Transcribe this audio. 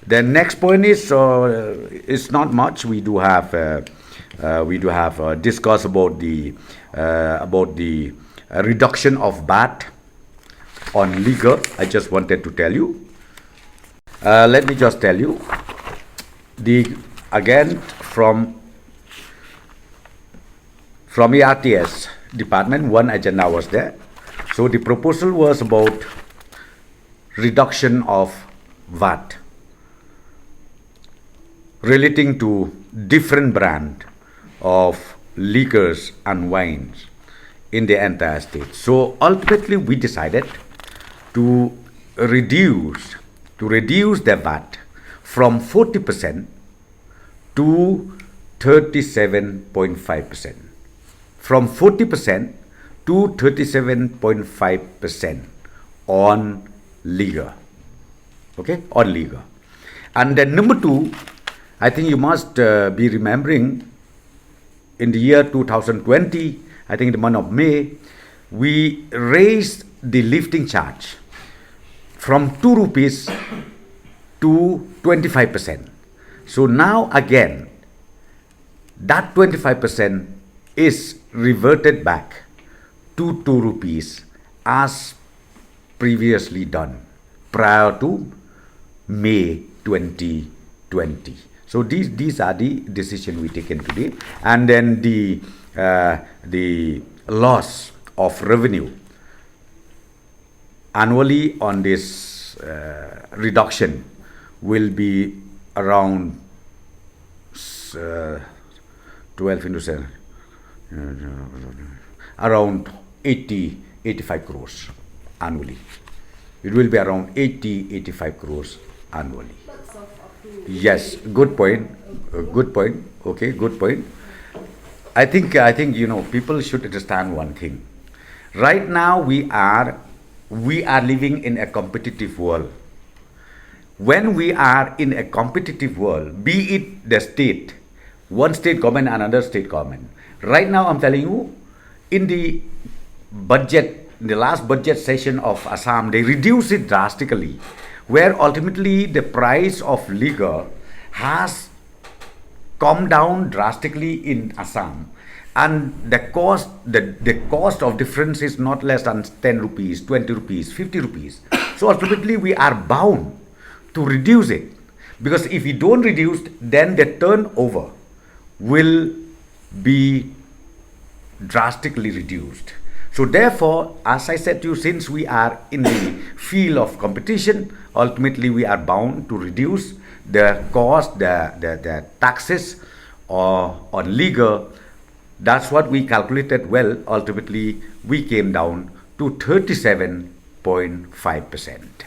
The next point is it's not much. We do have discussed about the reduction of VAT on liquor. I just wanted to tell you. Let me just tell you. Again from ERTS department, one agenda was there. So the proposal was about reduction of VAT relating to different brand of liquors and wines in the entire state. So ultimately we decided to reduce the VAT from 40% to 37.5%. From 40% to 37.5% on liquor. Okay, on liquor. And then number two, I think you must be remembering in the year 2020, I think in the month of May, we raised the lifting charge from 2 rupees to 25%. So now again, that 25% is reverted back to 2 rupees as previously done prior to May 2020. So these are the decisions we taken today. And then the loss of revenue annually on this reduction will be around 12 into 7, around 85 crores annually. It will be around 85 crores annually. Yes, good point. Good point. Okay, good point. I think people should understand one thing. Right now we are living in a competitive world. When we are in a competitive world, be it the state, one state government and another state government. Right now I'm telling you, in the budget, in the last budget session of Assam, they reduced it drastically, where ultimately the price of liquor has come down drastically in Assam, and the cost of difference is not less than 10 rupees, 20 rupees, 50 rupees. So ultimately we are bound to reduce it, because if we don't reduce, then the turnover will be drastically reduced. So therefore, as I said to you, since we are in the field of competition, ultimately we are bound to reduce the cost, the taxes on liquor. That's what we calculated. Well, ultimately we came down to 37.5%.